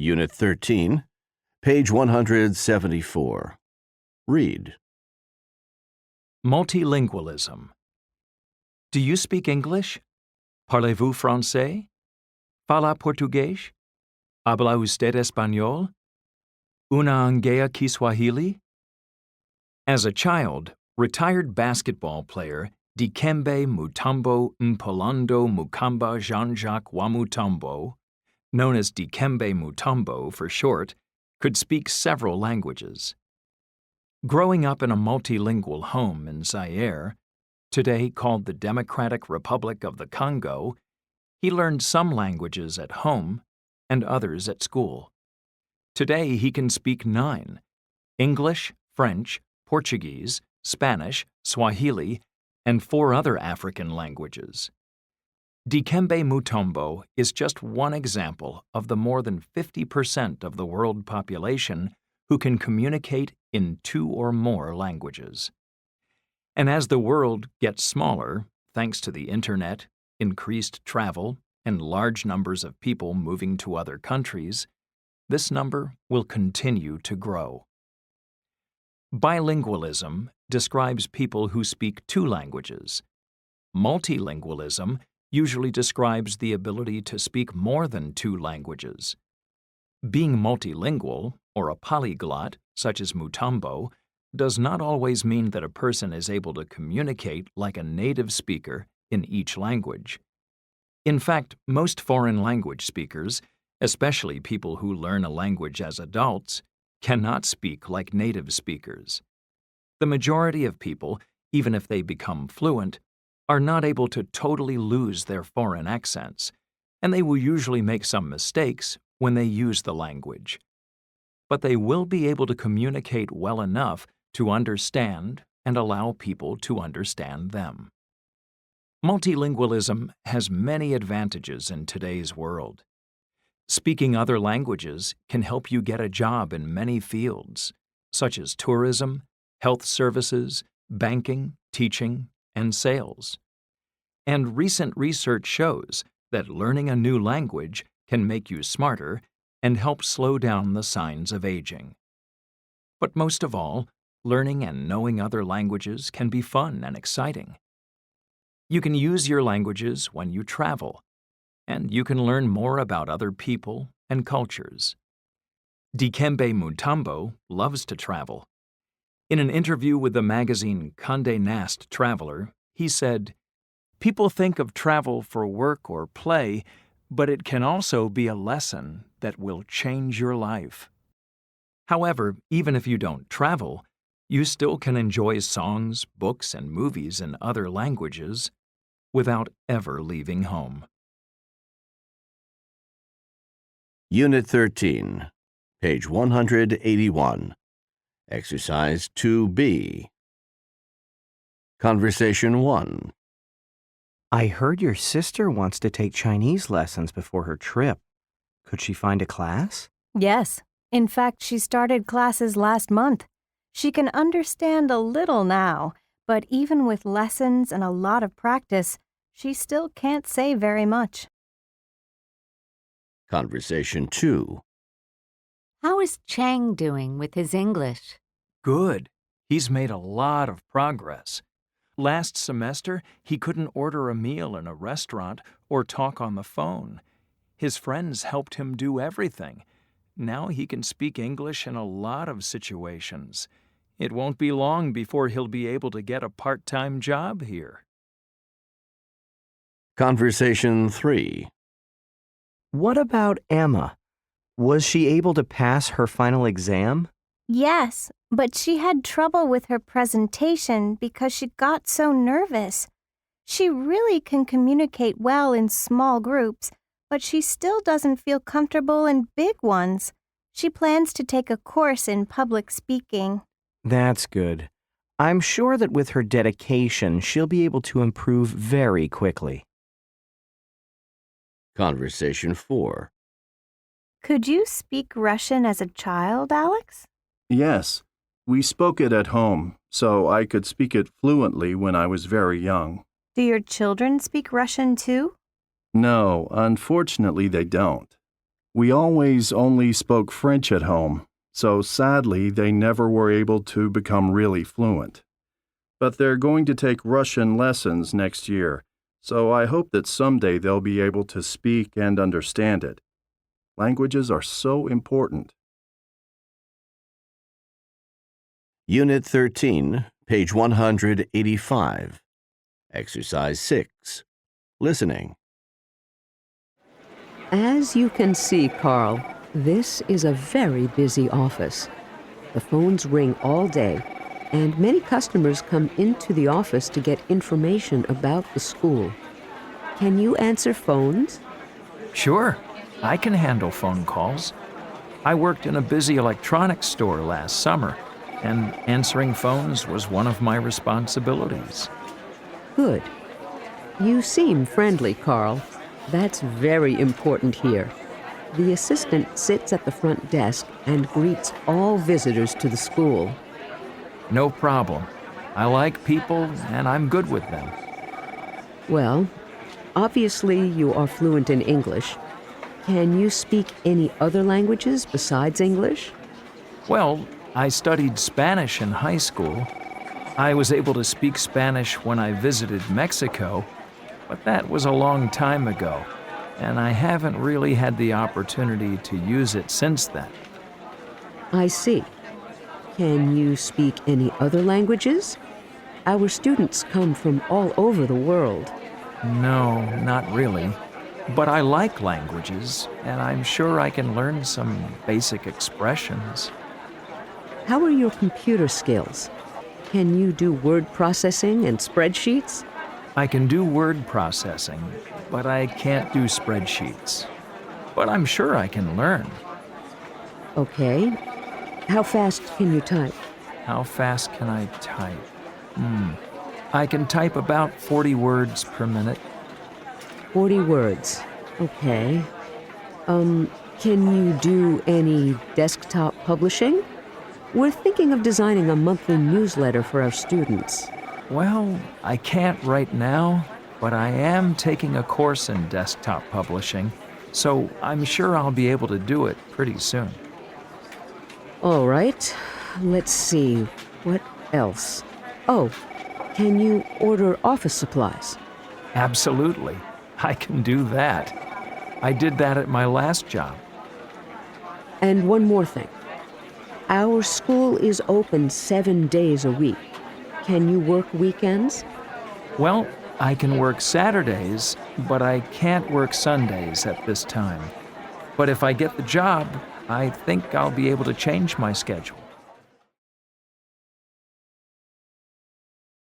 Unit 13, page 174. Read. Multilingualism. Do you speak English? Parlez-vous français? Fala português? Habla usted español? Una ongea Kiswahili? As a child, retired basketball player Dikembe Mutombo Mpolando Mukamba Jean-Jacques Wamutombo, known as Dikembe Mutombo for short, could speak several languages. Growing up in a multilingual home in Zaire, today called the Democratic Republic of the Congo, he learned some languages at home and others at school. Today he can speak 9: English, French, Portuguese, Spanish, Swahili, and 4 other African languages. Dikembe Mutombo is just one example of the more than 50% of the world population who can communicate in 2 or more languages. And as the world gets smaller, thanks to the internet, increased travel, and large numbers of people moving to other countries, this number will continue to grow. Bilingualism describes people who speak 2 languages. Multilingualism usually describes the ability to speak more than 2 languages. Being multilingual, or a polyglot, such as Mutombo, does not always mean that a person is able to communicate like a native speaker in each language. In fact, most foreign language speakers, especially people who learn a language as adults, cannot speak like native speakers. The majority of people, even if they become fluent, are not able to totally lose their foreign accents, and they will usually make some mistakes when they use the language. But they will be able to communicate well enough to understand and allow people to understand them. Multilingualism has many advantages in today's world. Speaking other languages can help you get a job in many fields, such as tourism, health services, banking, teaching, and sales. And recent research shows that learning a new language can make you smarter and help slow down the signs of aging. But most of all, learning and knowing other languages can be fun and exciting. You can use your languages when you travel, and you can learn more about other people and cultures. Dikembe Mutombo loves to travel. In an interview with the magazine Condé Nast Traveler, he said, "People think of travel for work or play, but it can also be a lesson that will change your life." However, even if you don't travel, you still can enjoy songs, books, and movies in other languages without ever leaving home. Unit 13, page 181. Exercise 2B. Conversation 1. I heard your sister wants to take Chinese lessons before her trip. Could she find a class? Yes. In fact, she started classes last month. She can understand a little now, but even with lessons and a lot of practice, she still can't say very much. Conversation 2. How is Chang doing with his English? Good. He's made a lot of progress. Last semester, he couldn't order a meal in a restaurant or talk on the phone. His friends helped him do everything. Now he can speak English in a lot of situations. It won't be long before he'll be able to get a part-time job here. Conversation 3. What about Emma? Was she able to pass her final exam? Yes, but she had trouble with her presentation because she got so nervous. She really can communicate well in small groups, but she still doesn't feel comfortable in big ones. She plans to take a course in public speaking. That's good. I'm sure that with her dedication, she'll be able to improve very quickly. Conversation 4. Could you speak Russian as a child, Alex? Yes, we spoke it at home, so I could speak it fluently when I was very young. Do your children speak Russian too? No, unfortunately they don't. We always only spoke French at home, so sadly they never were able to become really fluent. But they're going to take Russian lessons next year, so I hope that someday they'll be able to speak and understand it. Languages are so important. Unit 13, page 185. Exercise 6. Listening. As you can see, Carl, this is a very busy office. The phones ring all day, and many customers come into the office to get information about the school. Can you answer phones? Sure, I can handle phone calls. I worked in a busy electronics store last summer, and answering phones was one of my responsibilities. Good. You seem friendly, Carl. That's very important here. The assistant sits at the front desk and greets all visitors to the school. No problem. I like people, and I'm good with them. Well, obviously you are fluent in English. Can you speak any other languages besides English? Well, I studied Spanish in high school. I was able to speak Spanish when I visited Mexico, but that was a long time ago, and I haven't really had the opportunity to use it since then. I see. Can you speak any other languages? Our students come from all over the world. No, not really. But I like languages, and I'm sure I can learn some basic expressions. How are your computer skills? Can you do word processing and spreadsheets? I can do word processing, but I can't do spreadsheets. But I'm sure I can learn. Okay. How fast can you type? How fast can I type? I can type about 40 words per minute. 40 words. Okay. Can you do any desktop publishing? We're thinking of designing a monthly newsletter for our students. Well, I can't right now, but I am taking a course in desktop publishing, so I'm sure I'll be able to do it pretty soon. All right. Let's see. What else? Oh, can you order office supplies? Absolutely. I can do that. I did that at my last job. And one more thing. Our school is open 7 days a week. Can you work weekends? Well, I can work Saturdays, but I can't work Sundays at this time. But if I get the job, I think I'll be able to change my schedule.